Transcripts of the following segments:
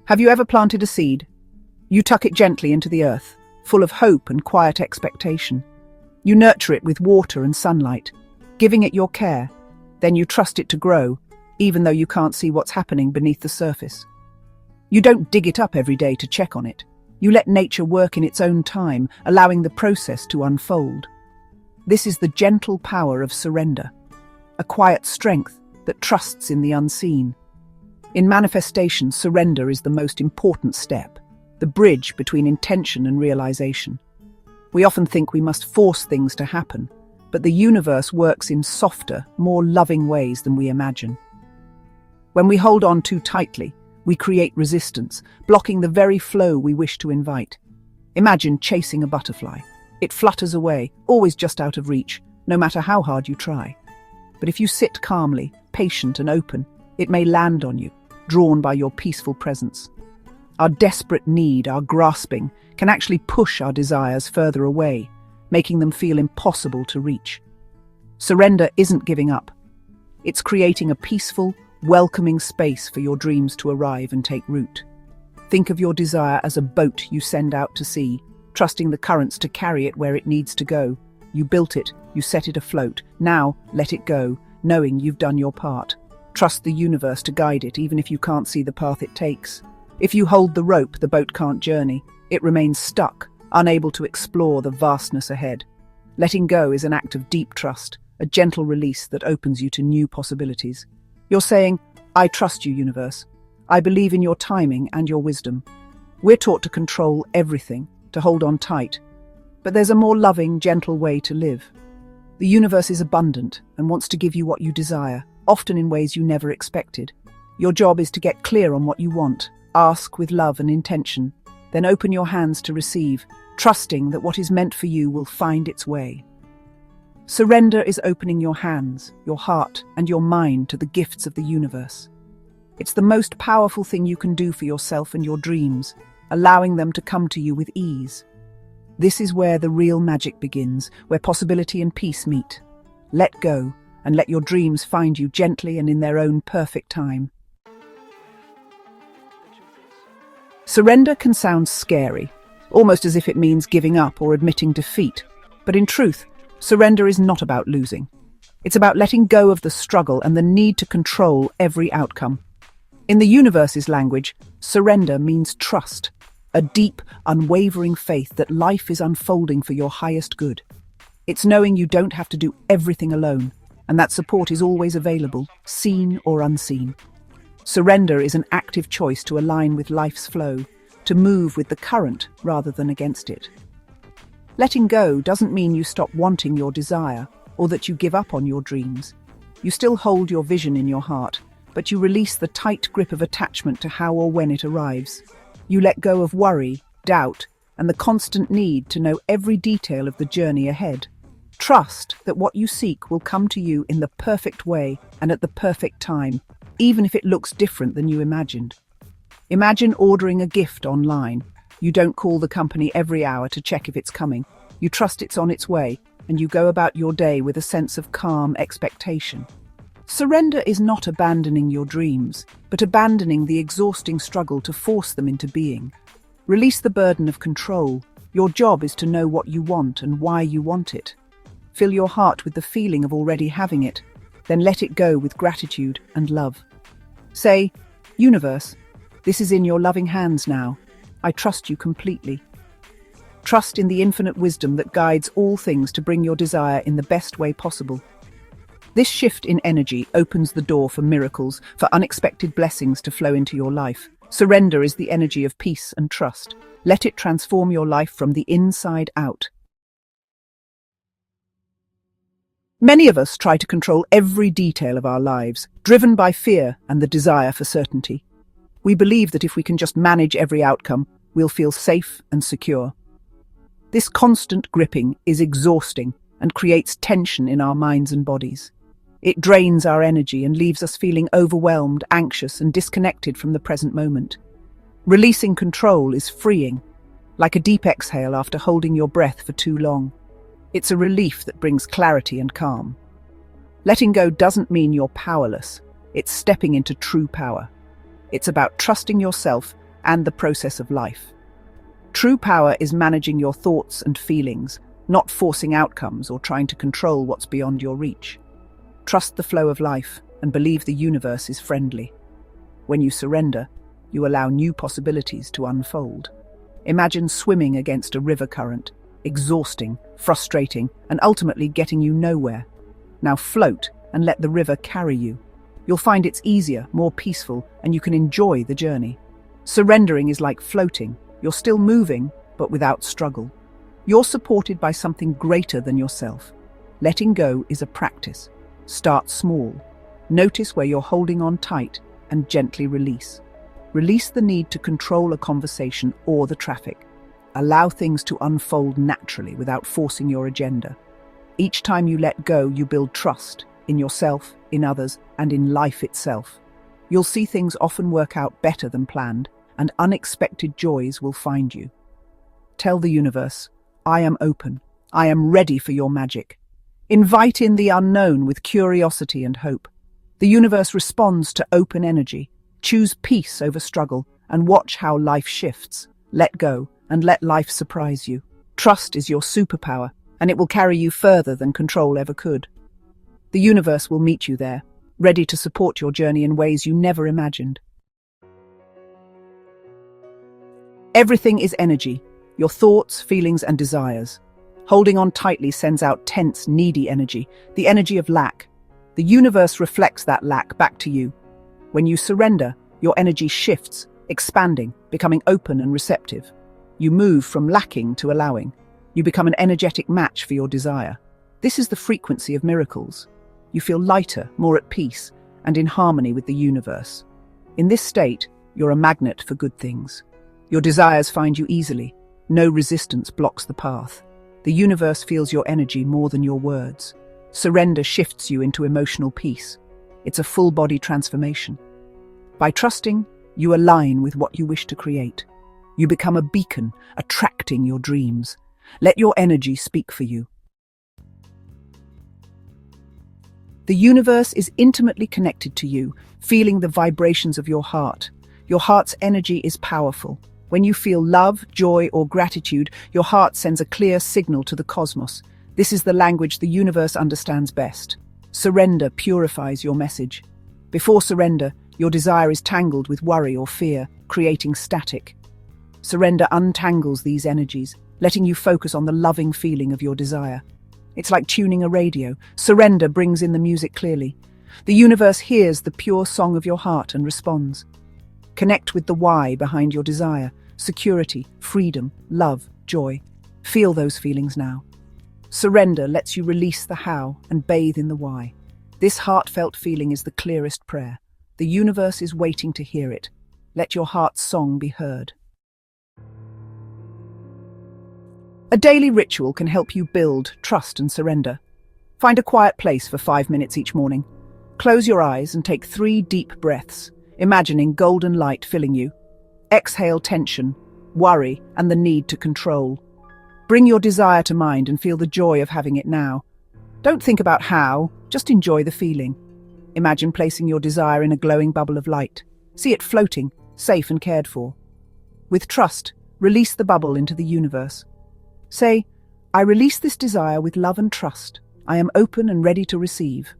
Have you ever planted a seed? You tuck it gently into the earth, full of hope and quiet expectation. You nurture it with water and sunlight, giving it your care. Then you trust it to grow, even though you can't see what's happening beneath the surface. You don't dig it up every day to check on it. You let nature work in its own time, allowing the process to unfold. This is the gentle power of surrender, a quiet strength that trusts in the unseen. In manifestation, surrender is the most important step, the bridge between intention and realization. We often think we must force things to happen, but the universe works in softer, more loving ways than we imagine. When we hold on too tightly, we create resistance, blocking the very flow we wish to invite. Imagine chasing a butterfly. It flutters away, always just out of reach, no matter how hard you try. But if you sit calmly, patient and open, it may land on you, drawn by your peaceful presence. Our desperate need, our grasping, can actually push our desires further away, making them feel impossible to reach. Surrender isn't giving up. It's creating a peaceful, welcoming space for your dreams to arrive and take root. Think of your desire as a boat you send out to sea, trusting the currents to carry it where it needs to go. You built it, you set it afloat. Now, let it go, knowing you've done your part. Trust the universe to guide it, even if you can't see the path it takes. If you hold the rope, the boat can't journey. It remains stuck, unable to explore the vastness ahead. Letting go is an act of deep trust, a gentle release that opens you to new possibilities. You're saying, I trust you, universe. I believe in your timing and your wisdom. We're taught to control everything, to hold on tight. But there's a more loving, gentle way to live. The universe is abundant and wants to give you what you desire, often in ways you never expected. Your job is to get clear on what you want, ask with love and intention, then open your hands to receive, trusting that what is meant for you will find its way. Surrender is opening your hands, your heart, and your mind to the gifts of the universe. It's the most powerful thing you can do for yourself and your dreams, allowing them to come to you with ease. This is where the real magic begins, where possibility and peace meet. Let go, and let your dreams find you gently and in their own perfect time. Surrender can sound scary, almost as if it means giving up or admitting defeat. But in truth, surrender is not about losing. It's about letting go of the struggle and the need to control every outcome. In the universe's language, surrender means trust, a deep, unwavering faith that life is unfolding for your highest good. It's knowing you don't have to do everything alone, and that support is always available, seen or unseen. Surrender is an active choice to align with life's flow, to move with the current rather than against it. Letting go doesn't mean you stop wanting your desire or that you give up on your dreams. You still hold your vision in your heart, but you release the tight grip of attachment to how or when it arrives. You let go of worry, doubt, and the constant need to know every detail of the journey ahead. Trust that what you seek will come to you in the perfect way and at the perfect time, even if it looks different than you imagined. Imagine ordering a gift online. You don't call the company every hour to check if it's coming. You trust it's on its way, and you go about your day with a sense of calm expectation. Surrender is not abandoning your dreams, but abandoning the exhausting struggle to force them into being. Release the burden of control. Your job is to know what you want and why you want it. Fill your heart with the feeling of already having it, then let it go with gratitude and love. Say, universe, this is in your loving hands now. I trust you completely. Trust in the infinite wisdom that guides all things to bring your desire in the best way possible. This shift in energy opens the door for miracles, for unexpected blessings to flow into your life. Surrender is the energy of peace and trust. Let it transform your life from the inside out. Many of us try to control every detail of our lives, driven by fear and the desire for certainty. We believe that if we can just manage every outcome, we'll feel safe and secure. This constant gripping is exhausting and creates tension in our minds and bodies. It drains our energy and leaves us feeling overwhelmed, anxious, and disconnected from the present moment. Releasing control is freeing, like a deep exhale after holding your breath for too long. It's a relief that brings clarity and calm. Letting go doesn't mean you're powerless. It's stepping into true power. It's about trusting yourself and the process of life. True power is managing your thoughts and feelings, not forcing outcomes or trying to control what's beyond your reach. Trust the flow of life and believe the universe is friendly. When you surrender, you allow new possibilities to unfold. Imagine swimming against a river current, exhausting, frustrating, and ultimately getting you nowhere. Now float and let the river carry you. You'll find it's easier, more peaceful, and you can enjoy the journey. Surrendering is like floating. You're still moving, but without struggle. You're supported by something greater than yourself. Letting go is a practice. Start small. Notice where you're holding on tight and gently release. Release the need to control a conversation or the traffic. Allow things to unfold naturally without forcing your agenda. Each time you let go, you build trust in yourself, in others, and in life itself. You'll see things often work out better than planned, and unexpected joys will find you. Tell the universe, I am open. I am ready for your magic. Invite in the unknown with curiosity and hope. The universe responds to open energy. Choose peace over struggle and watch how life shifts. Let go and let life surprise you. Trust is your superpower, and it will carry you further than control ever could. The universe will meet you there, ready to support your journey in ways you never imagined. Everything is energy, your thoughts, feelings, and desires. Holding on tightly sends out tense, needy energy, the energy of lack. The universe reflects that lack back to you. When you surrender, your energy shifts, expanding, becoming open and receptive. You move from lacking to allowing. You become an energetic match for your desire. This is the frequency of miracles. You feel lighter, more at peace, and in harmony with the universe. In this state, you're a magnet for good things. Your desires find you easily. No resistance blocks the path. The universe feels your energy more than your words. Surrender shifts you into emotional peace. It's a full-body transformation. By trusting, you align with what you wish to create. You become a beacon, attracting your dreams. Let your energy speak for you. The universe is intimately connected to you, feeling the vibrations of your heart. Your heart's energy is powerful. When you feel love, joy, or gratitude, your heart sends a clear signal to the cosmos. This is the language the universe understands best. Surrender purifies your message. Before surrender, your desire is tangled with worry or fear, creating static. Surrender untangles these energies, letting you focus on the loving feeling of your desire. It's like tuning a radio. Surrender brings in the music clearly. The universe hears the pure song of your heart and responds. Connect with the why behind your desire: security, freedom, love, joy. Feel those feelings now. Surrender lets you release the how and bathe in the why. This heartfelt feeling is the clearest prayer. The universe is waiting to hear it. Let your heart's song be heard. A daily ritual can help you build trust and surrender. Find a quiet place for 5 minutes each morning. Close your eyes and take 3 deep breaths, imagining golden light filling you. Exhale tension, worry, and the need to control. Bring your desire to mind and feel the joy of having it now. Don't think about how, just enjoy the feeling. Imagine placing your desire in a glowing bubble of light. See it floating, safe and cared for. With trust, release the bubble into the universe. Say, I release this desire with love and trust. I am open and ready to receive.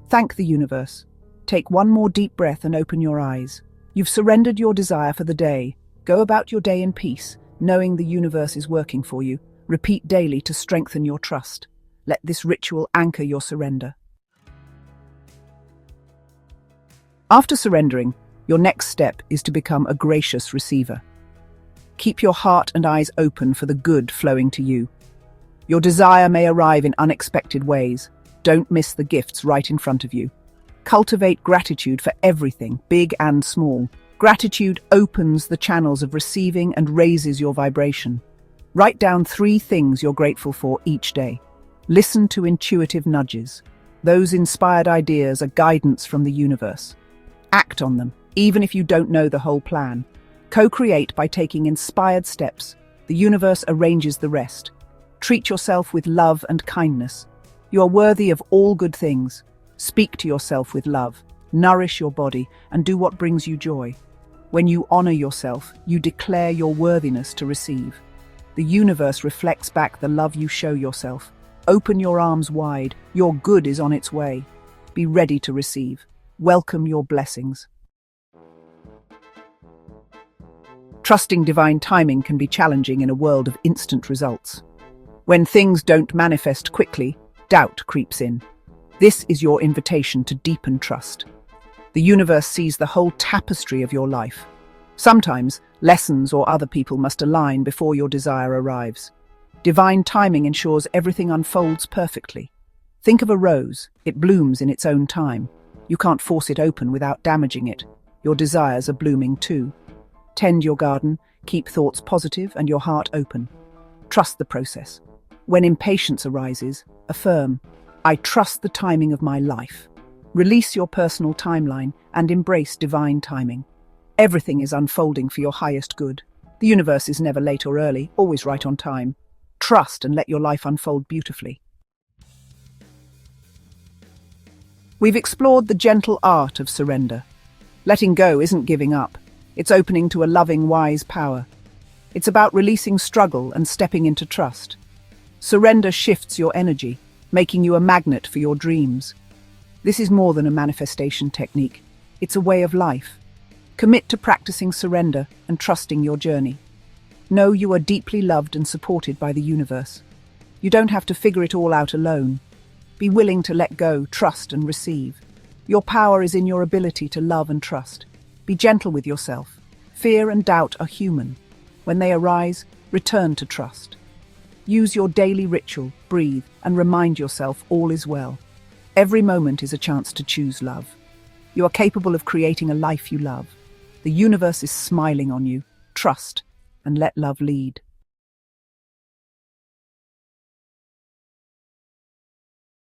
Thank the universe. Take 1 more deep breath and open your eyes. You've surrendered your desire for the day. Go about your day in peace, knowing the universe is working for you. Repeat daily to strengthen your trust. Let this ritual anchor your surrender. After surrendering, your next step is to become a gracious receiver. Keep your heart and eyes open for the good flowing to you. Your desire may arrive in unexpected ways. Don't miss the gifts right in front of you. Cultivate gratitude for everything, big and small. Gratitude opens the channels of receiving and raises your vibration. Write down 3 things you're grateful for each day. Listen to intuitive nudges. Those inspired ideas are guidance from the universe. Act on them, even if you don't know the whole plan. Co-create by taking inspired steps. The universe arranges the rest. Treat yourself with love and kindness. You are worthy of all good things. Speak to yourself with love. Nourish your body and do what brings you joy. When you honor yourself, you declare your worthiness to receive. The universe reflects back the love you show yourself. Open your arms wide. Your good is on its way. Be ready to receive. Welcome your blessings. Trusting divine timing can be challenging in a world of instant results. When things don't manifest quickly, doubt creeps in. This is your invitation to deepen trust. The universe sees the whole tapestry of your life. Sometimes, lessons or other people must align before your desire arrives. Divine timing ensures everything unfolds perfectly. Think of a rose. It blooms in its own time. You can't force it open without damaging it. Your desires are blooming too. Tend your garden, keep thoughts positive and your heart open. Trust the process. When impatience arises, affirm, I trust the timing of my life. Release your personal timeline and embrace divine timing. Everything is unfolding for your highest good. The universe is never late or early, always right on time. Trust and let your life unfold beautifully. We've explored the gentle art of surrender. Letting go isn't giving up. It's opening to a loving, wise power. It's about releasing struggle and stepping into trust. Surrender shifts your energy, making you a magnet for your dreams. This is more than a manifestation technique. It's a way of life. Commit to practicing surrender and trusting your journey. Know you are deeply loved and supported by the universe. You don't have to figure it all out alone. Be willing to let go, trust and receive. Your power is in your ability to love and trust. Be gentle with yourself. Fear and doubt are human. When they arise, return to trust. Use your daily ritual, breathe, and remind yourself all is well. Every moment is a chance to choose love. You are capable of creating a life you love. The universe is smiling on you. Trust and let love lead.